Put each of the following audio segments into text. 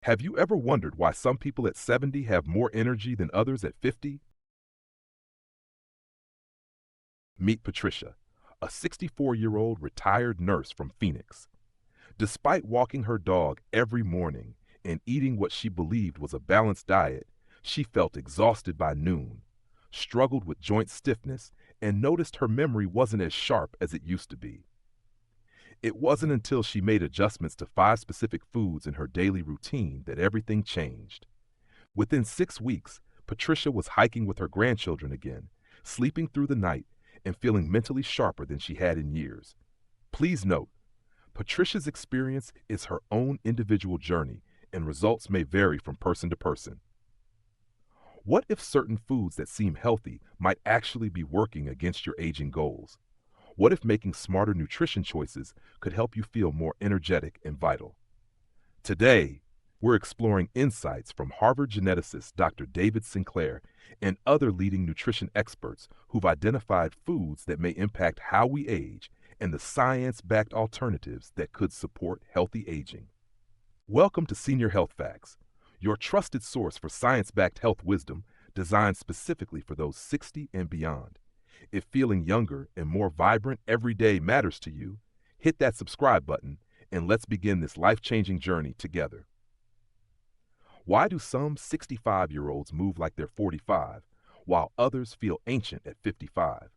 Have you ever wondered why some people at 70 have more energy than others at 50? Meet Patricia, a 64-year-old retired nurse from Phoenix. Despite walking her dog every morning and eating what she believed was a balanced diet, she felt exhausted by noon, struggled with joint stiffness, and noticed her memory wasn't as sharp as it used to be. It wasn't until she made adjustments to 5 specific foods in her daily routine that everything changed. Within 6 weeks, Patricia was hiking with her grandchildren again, sleeping through the night, and feeling mentally sharper than she had in years. Please note, Patricia's experience is her own individual journey, and results may vary from person to person. What if certain foods that seem healthy might actually be working against your aging goals? What if making smarter nutrition choices could help you feel more energetic and vital? Today, we're exploring insights from Harvard geneticist Dr. David Sinclair and other leading nutrition experts who've identified foods that may impact how we age and the science-backed alternatives that could support healthy aging. Welcome to Senior Health Facts, your trusted source for science-backed health wisdom designed specifically for those 60 and beyond. If feeling younger and more vibrant every day matters to you, hit that subscribe button and let's begin this life-changing journey together. Why do some 65-year-olds move like they're 45, while others feel ancient at 55?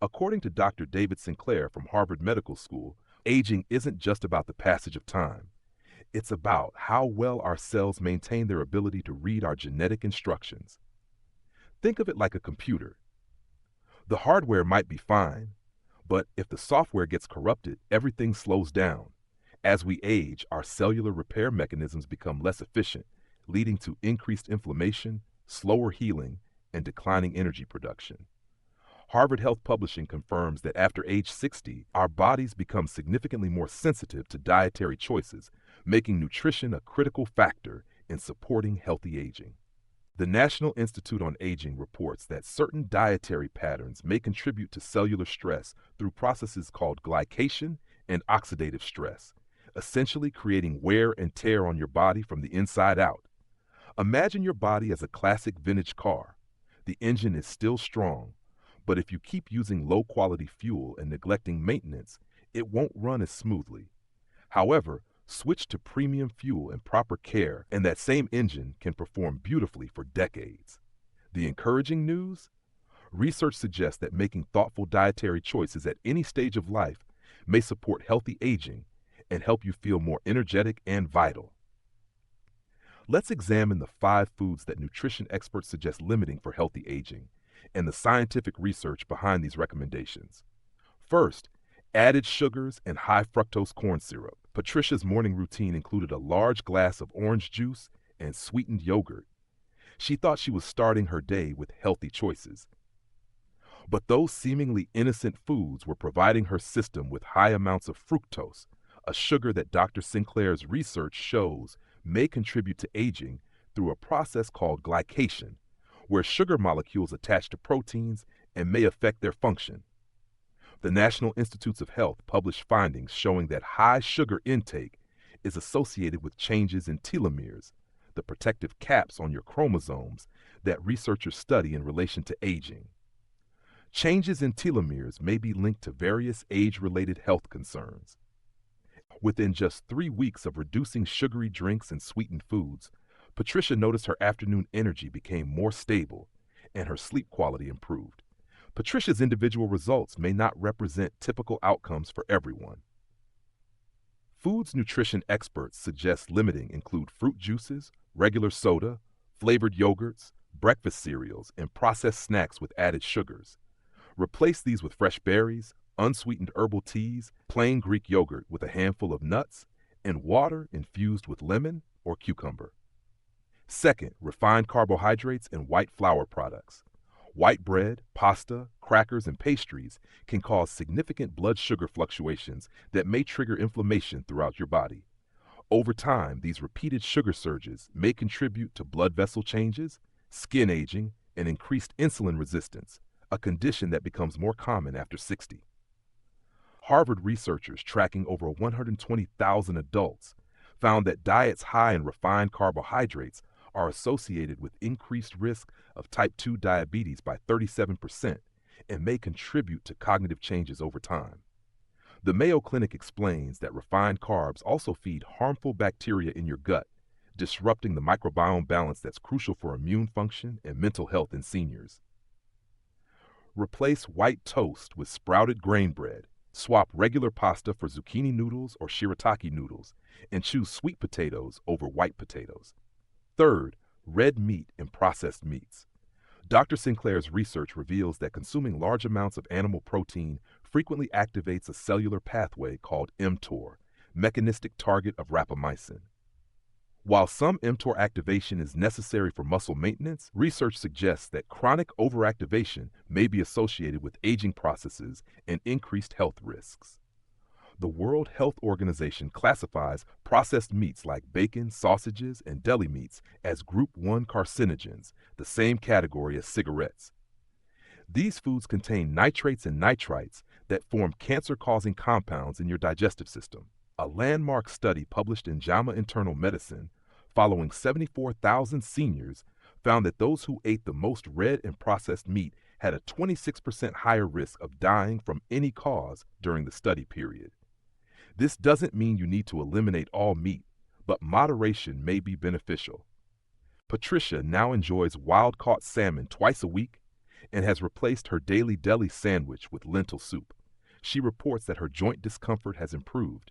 According to Dr. David Sinclair from Harvard Medical School, aging isn't just about the passage of time. It's about how well our cells maintain their ability to read our genetic instructions. Think of it like a computer. The hardware might be fine, but if the software gets corrupted, everything slows down. As we age, our cellular repair mechanisms become less efficient, leading to increased inflammation, slower healing, and declining energy production. Harvard Health Publishing confirms that after age 60, our bodies become significantly more sensitive to dietary choices, making nutrition a critical factor in supporting healthy aging. The National Institute on Aging reports that certain dietary patterns may contribute to cellular stress through processes called glycation and oxidative stress, essentially creating wear and tear on your body from the inside out. Imagine your body as a classic vintage car. The engine is still strong, but if you keep using low-quality fuel and neglecting maintenance, it won't run as smoothly. However, switch to premium fuel and proper care, and that same engine can perform beautifully for decades. The encouraging news? Research suggests that making thoughtful dietary choices at any stage of life may support healthy aging and help you feel more energetic and vital. Let's examine the 5 foods that nutrition experts suggest limiting for healthy aging and the scientific research behind these recommendations. First, added sugars and high fructose corn syrup. Patricia's morning routine included a large glass of orange juice and sweetened yogurt. She thought she was starting her day with healthy choices. But those seemingly innocent foods were providing her system with high amounts of fructose, a sugar that Dr. Sinclair's research shows may contribute to aging through a process called glycation, where sugar molecules attach to proteins and may affect their function. The National Institutes of Health published findings showing that high sugar intake is associated with changes in telomeres, the protective caps on your chromosomes that researchers study in relation to aging. Changes in telomeres may be linked to various age-related health concerns. Within just 3 weeks of reducing sugary drinks and sweetened foods, Patricia noticed her afternoon energy became more stable and her sleep quality improved. Patricia's individual results may not represent typical outcomes for everyone. Foods nutrition experts suggest limiting include fruit juices, regular soda, flavored yogurts, breakfast cereals, and processed snacks with added sugars. Replace these with fresh berries, unsweetened herbal teas, plain Greek yogurt with a handful of nuts, and water infused with lemon or cucumber. Second, refined carbohydrates and white flour products. White bread, pasta, crackers, and pastries can cause significant blood sugar fluctuations that may trigger inflammation throughout your body. Over time, these repeated sugar surges may contribute to blood vessel changes, skin aging, and increased insulin resistance, a condition that becomes more common after 60. Harvard researchers tracking over 120,000 adults found that diets high in refined carbohydrates are associated with increased risk of type 2 diabetes by 37% and may contribute to cognitive changes over time. The Mayo Clinic explains that refined carbs also feed harmful bacteria in your gut, disrupting the microbiome balance that's crucial for immune function and mental health in seniors. Replace white toast with sprouted grain bread. Swap regular pasta for zucchini noodles or shirataki noodles, and choose sweet potatoes over white potatoes. Third, red meat and processed meats. Dr. Sinclair's research reveals that consuming large amounts of animal protein frequently activates a cellular pathway called mTOR, mechanistic target of rapamycin. While some mTOR activation is necessary for muscle maintenance, research suggests that chronic overactivation may be associated with aging processes and increased health risks. The World Health Organization classifies processed meats like bacon, sausages, and deli meats as Group 1 carcinogens, the same category as cigarettes. These foods contain nitrates and nitrites that form cancer-causing compounds in your digestive system. A landmark study published in JAMA Internal Medicine, following 74,000 seniors, found that those who ate the most red and processed meat had a 26% higher risk of dying from any cause during the study period. This doesn't mean you need to eliminate all meat, but moderation may be beneficial. Patricia now enjoys wild-caught salmon twice a week and has replaced her daily deli sandwich with lentil soup. She reports that her joint discomfort has improved.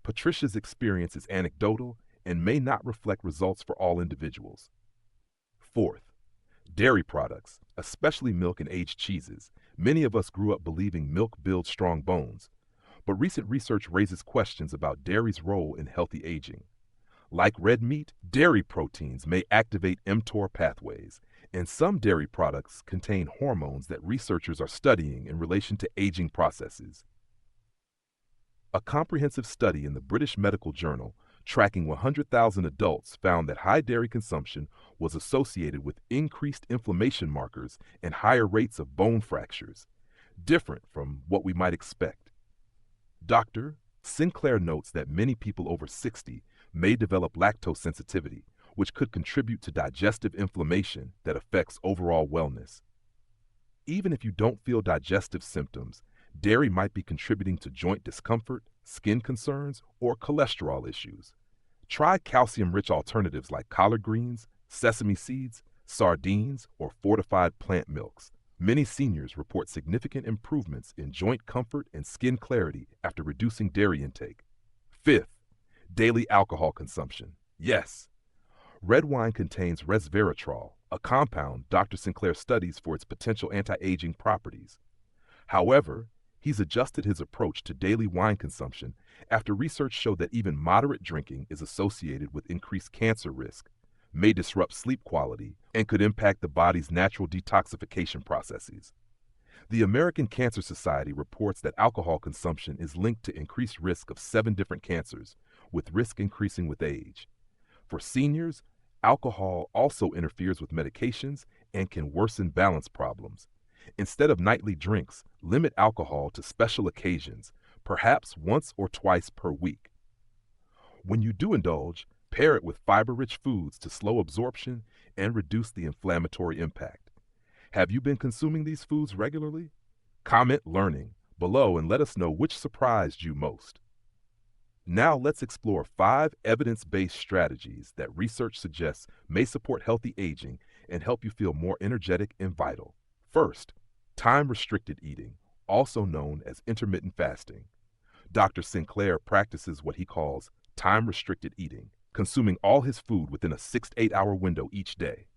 Patricia's experience is anecdotal and may not reflect results for all individuals. Fourth, dairy products, especially milk and aged cheeses. Many of us grew up believing milk builds strong bones, but recent research raises questions about dairy's role in healthy aging. Like red meat, dairy proteins may activate mTOR pathways, and some dairy products contain hormones that researchers are studying in relation to aging processes. A comprehensive study in the British Medical Journal tracking 100,000 adults found that high dairy consumption was associated with increased inflammation markers and higher rates of bone fractures, different from what we might expect. Dr. Sinclair notes that many people over 60 may develop lactose sensitivity, which could contribute to digestive inflammation that affects overall wellness. Even if you don't feel digestive symptoms, dairy might be contributing to joint discomfort, skin concerns, or cholesterol issues. Try calcium-rich alternatives like collard greens, sesame seeds, sardines, or fortified plant milks. Many seniors report significant improvements in joint comfort and skin clarity after reducing dairy intake. Fifth, daily alcohol consumption. Yes, red wine contains resveratrol, a compound Dr. Sinclair studies for its potential anti-aging properties. However, he's adjusted his approach to daily wine consumption after research showed that even moderate drinking is associated with increased cancer risk, may disrupt sleep quality, and could impact the body's natural detoxification processes. The American Cancer Society reports that alcohol consumption is linked to increased risk of 7 different cancers, with risk increasing with age. For seniors, alcohol also interferes with medications and can worsen balance problems. Instead of nightly drinks, limit alcohol to special occasions, perhaps once or twice per week. When you do indulge, pair it with fiber-rich foods to slow absorption and reduce the inflammatory impact. Have you been consuming these foods regularly? Comment learning below and let us know which surprised you most. Now let's explore 5 evidence-based strategies that research suggests may support healthy aging and help you feel more energetic and vital. First, time-restricted eating, also known as intermittent fasting. Dr. Sinclair practices what he calls time-restricted eating, consuming all his food within a 6 to 8 hour window each day.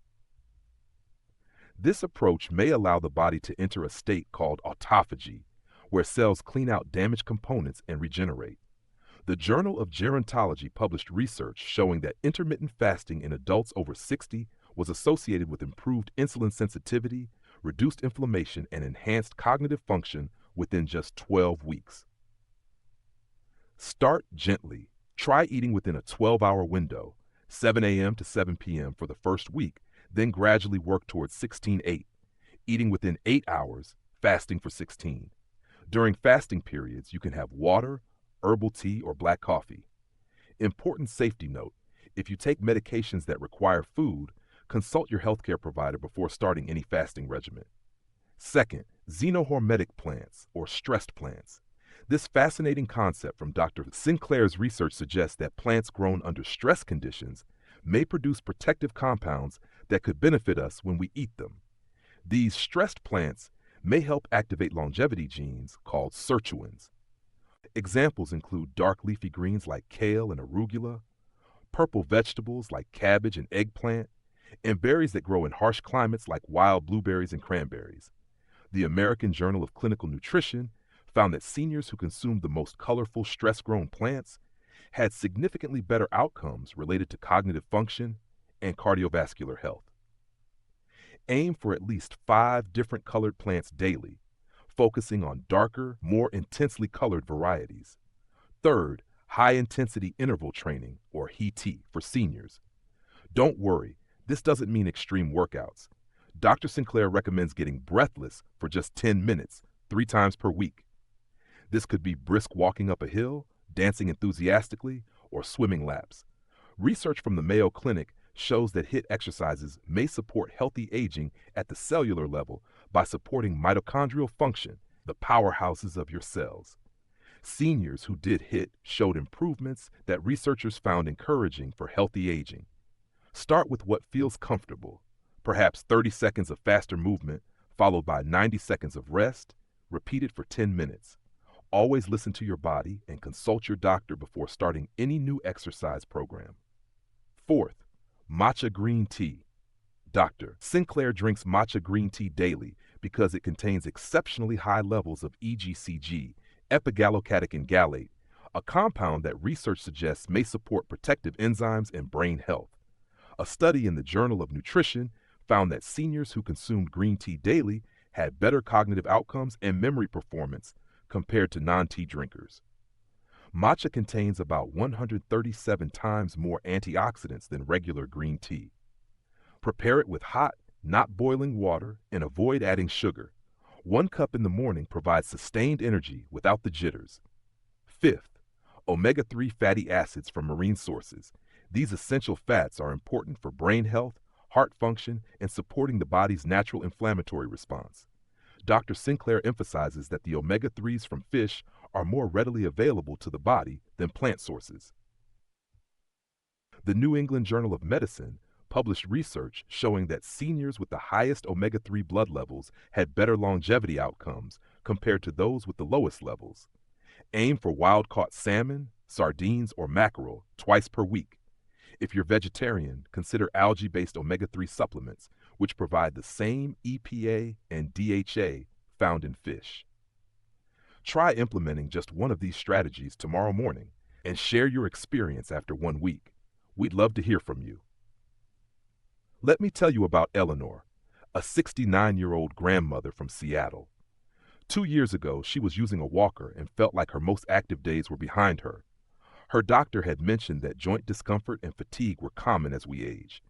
This approach may allow the body to enter a state called autophagy, where cells clean out damaged components and regenerate. The Journal of Gerontology published research showing that intermittent fasting in adults over 60 was associated with improved insulin sensitivity, reduced inflammation, and enhanced cognitive function within just 12 weeks. Start gently. Try eating within a 12-hour window, 7 a.m. to 7 p.m. for the first week, then gradually work towards 16-8, eating within 8 hours, fasting for 16. During fasting periods, you can have water, herbal tea, or black coffee. Important safety note: if you take medications that require food, consult your healthcare provider before starting any fasting regimen. Second, xenohormetic plants or stressed plants. This fascinating concept from Dr. Sinclair's research suggests that plants grown under stress conditions may produce protective compounds that could benefit us when we eat them. These stressed plants may help activate longevity genes called sirtuins. Examples include dark leafy greens like kale and arugula, purple vegetables like cabbage and eggplant, and berries that grow in harsh climates like wild blueberries and cranberries. The American Journal of Clinical Nutrition found that seniors who consumed the most colorful stress-grown plants had significantly better outcomes related to cognitive function and cardiovascular health. Aim for at least 5 different colored plants daily, focusing on darker, more intensely colored varieties. Third, high-intensity interval training, or HIIT, for seniors. Don't worry, this doesn't mean extreme workouts. Dr. Sinclair recommends getting breathless for just 10 minutes, 3 times per week. This could be brisk walking up a hill, dancing enthusiastically, or swimming laps. Research from the Mayo Clinic shows that HIIT exercises may support healthy aging at the cellular level by supporting mitochondrial function, the powerhouses of your cells. Seniors who did HIIT showed improvements that researchers found encouraging for healthy aging. Start with what feels comfortable, perhaps 30 seconds of faster movement, followed by 90 seconds of rest, repeated for 10 minutes. Always listen to your body and consult your doctor before starting any new exercise program. Fourth, matcha green tea. Dr. Sinclair drinks matcha green tea daily because it contains exceptionally high levels of EGCG, epigallocatechin gallate, a compound that research suggests may support protective enzymes and brain health. A study in the Journal of Nutrition found that seniors who consumed green tea daily had better cognitive outcomes and memory performance compared to non-tea drinkers. Matcha contains about 137 times more antioxidants than regular green tea. Prepare it with hot, not boiling water and avoid adding sugar. 1 cup in the morning provides sustained energy without the jitters. Fifth, omega-3 fatty acids from marine sources. These essential fats are important for brain health, heart function, and supporting the body's natural inflammatory response. Dr. Sinclair emphasizes that the omega-3s from fish are more readily available to the body than plant sources. The New England Journal of Medicine published research showing that seniors with the highest omega-3 blood levels had better longevity outcomes compared to those with the lowest levels. Aim for wild-caught salmon, sardines, or mackerel twice per week. If you're vegetarian, consider algae-based omega-3 supplements, which provide the same EPA and DHA found in fish. Try implementing just one of these strategies tomorrow morning and share your experience after 1 week. We'd love to hear from you. Let me tell you about Eleanor, a 69-year-old grandmother from Seattle. 2 years ago, she was using a walker and felt like her most active days were behind her. Her doctor had mentioned that joint discomfort and fatigue were common as we age.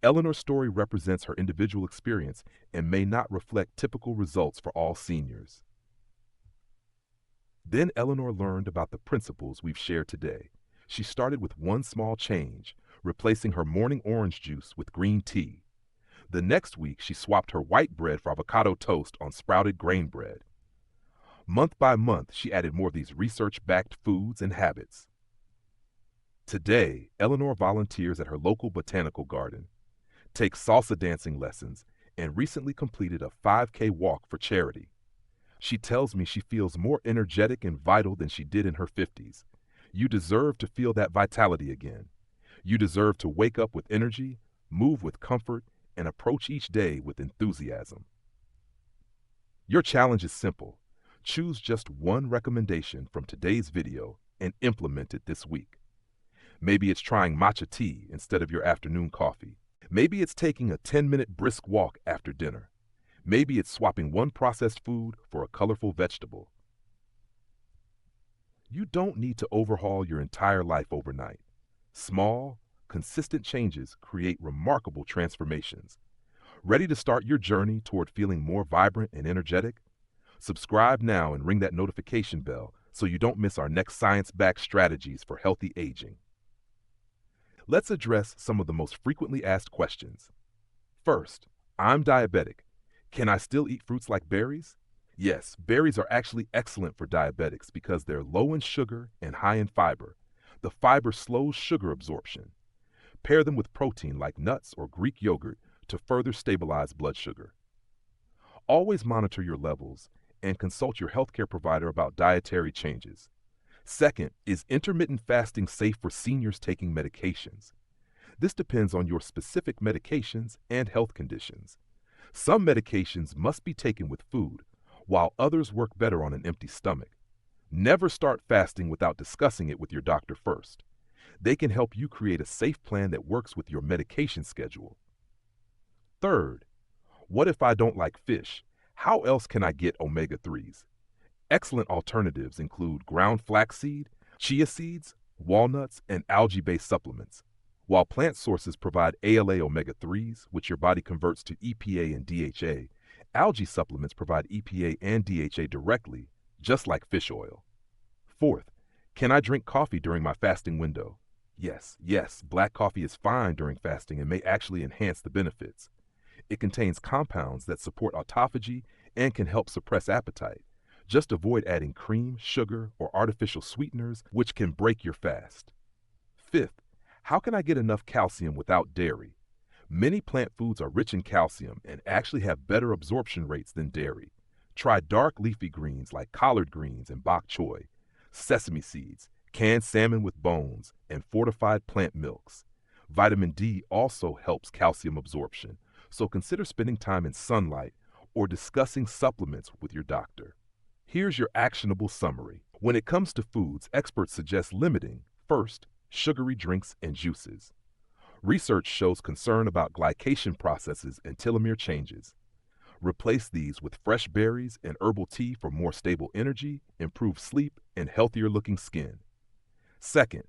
Eleanor's story represents her individual experience and may not reflect typical results for all seniors. Then Eleanor learned about the principles we've shared today. She started with one small change, replacing her morning orange juice with green tea. The next week, she swapped her white bread for avocado toast on sprouted grain bread. Month by month, she added more of these research-backed foods and habits. Today, Eleanor volunteers at her local botanical garden, takes salsa dancing lessons, and recently completed a 5K walk for charity. She tells me she feels more energetic and vital than she did in her 50s. You deserve to feel that vitality again. You deserve to wake up with energy, move with comfort, and approach each day with enthusiasm. Your challenge is simple. Choose just one recommendation from today's video and implement it this week. Maybe it's trying matcha tea instead of your afternoon coffee. Maybe it's taking a 10-minute brisk walk after dinner. Maybe it's swapping one processed food for a colorful vegetable. You don't need to overhaul your entire life overnight. Small, consistent changes create remarkable transformations. Ready to start your journey toward feeling more vibrant and energetic? Subscribe now and ring that notification bell so you don't miss our next science-backed strategies for healthy aging. Let's address some of the most frequently asked questions. First, I'm diabetic. Can I still eat fruits like berries? Yes, berries are actually excellent for diabetics because they're low in sugar and high in fiber. The fiber slows sugar absorption. Pair them with protein like nuts or Greek yogurt to further stabilize blood sugar. Always monitor your levels and consult your healthcare provider about dietary changes. Second, is intermittent fasting safe for seniors taking medications? This depends on your specific medications and health conditions. Some medications must be taken with food, while others work better on an empty stomach. Never start fasting without discussing it with your doctor first. They can help you create a safe plan that works with your medication schedule. Third, what if I don't like fish? How else can I get omega-3s? Excellent alternatives include ground flaxseed, chia seeds, walnuts, and algae-based supplements. While plant sources provide ALA omega-3s, which your body converts to EPA and DHA, algae supplements provide EPA and DHA directly, just like fish oil. Fourth, can I drink coffee during my fasting window? Yes, black coffee is fine during fasting and may actually enhance the benefits. It contains compounds that support autophagy and can help suppress appetite. Just avoid adding cream, sugar, or artificial sweeteners, which can break your fast. Fifth, how can I get enough calcium without dairy? Many plant foods are rich in calcium and actually have better absorption rates than dairy. Try dark leafy greens like collard greens and bok choy, sesame seeds, canned salmon with bones, and fortified plant milks. Vitamin D also helps calcium absorption, so consider spending time in sunlight or discussing supplements with your doctor. Here's your actionable summary. When it comes to foods, experts suggest limiting, first, sugary drinks and juices. Research shows concern about glycation processes and telomere changes. Replace these with fresh berries and herbal tea for more stable energy, improved sleep, and healthier looking skin. Second,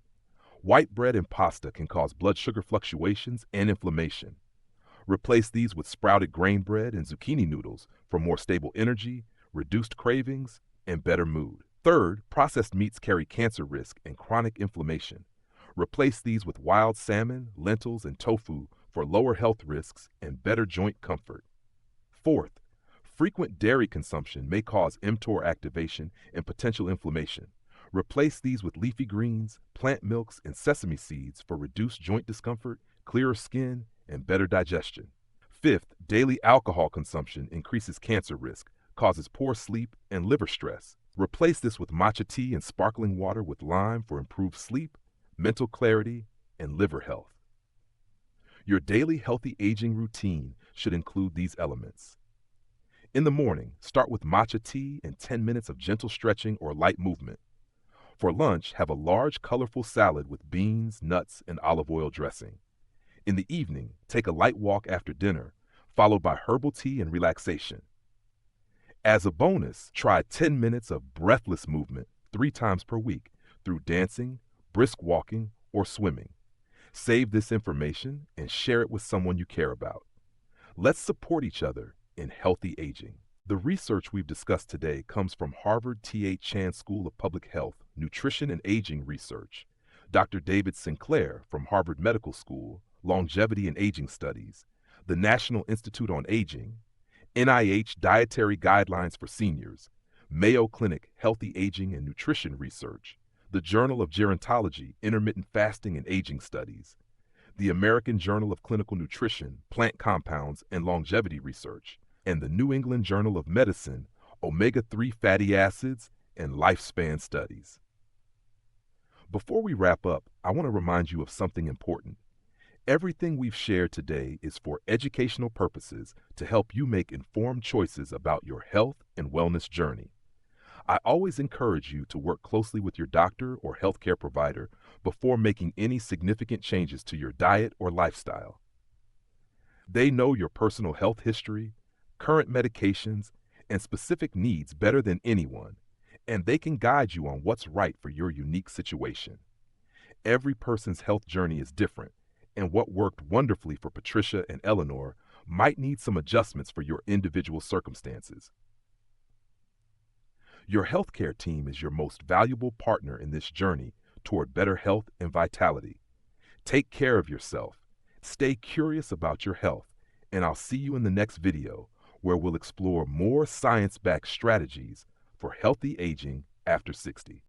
white bread and pasta can cause blood sugar fluctuations and inflammation. Replace these with sprouted grain bread and zucchini noodles for more stable energy, reduced cravings, and better mood. Third, processed meats carry cancer risk and chronic inflammation. Replace these with wild salmon, lentils, and tofu for lower health risks and better joint comfort. Fourth, frequent dairy consumption may cause mTOR activation and potential inflammation. Replace these with leafy greens, plant milks, and sesame seeds for reduced joint discomfort, clearer skin, and better digestion. Fifth, daily alcohol consumption increases cancer risk, causes poor sleep, and liver stress. Replace this with matcha tea and sparkling water with lime for improved sleep, mental clarity, and liver health. Your daily healthy aging routine should include these elements. In the morning, start with matcha tea and 10 minutes of gentle stretching or light movement. For lunch, have a large, colorful salad with beans, nuts, and olive oil dressing. In the evening, take a light walk after dinner, followed by herbal tea and relaxation. As a bonus, try 10 minutes of breathless movement 3 times per week through dancing, brisk walking, or swimming. Save this information and share it with someone you care about. Let's support each other in healthy aging. The research we've discussed today comes from Harvard T.H. Chan School of Public Health, Nutrition and Aging Research, Dr. David Sinclair from Harvard Medical School, Longevity and Aging Studies, the National Institute on Aging, NIH Dietary Guidelines for Seniors, Mayo Clinic Healthy Aging and Nutrition Research, the Journal of Gerontology, Intermittent Fasting and Aging Studies, the American Journal of Clinical Nutrition, Plant Compounds and Longevity Research, and the New England Journal of Medicine, Omega-3 Fatty Acids and Lifespan Studies. Before we wrap up, I want to remind you of something important. Everything we've shared today is for educational purposes to help you make informed choices about your health and wellness journey. I always encourage you to work closely with your doctor or healthcare provider before making any significant changes to your diet or lifestyle. They know your personal health history, current medications, and specific needs better than anyone, and they can guide you on what's right for your unique situation. Every person's health journey is different, and what worked wonderfully for Patricia and Eleanor might need some adjustments for your individual circumstances. Your healthcare team is your most valuable partner in this journey toward better health and vitality. Take care of yourself. Stay curious about your health, and I'll see you in the next video where we'll explore more science-backed strategies for healthy aging after 60.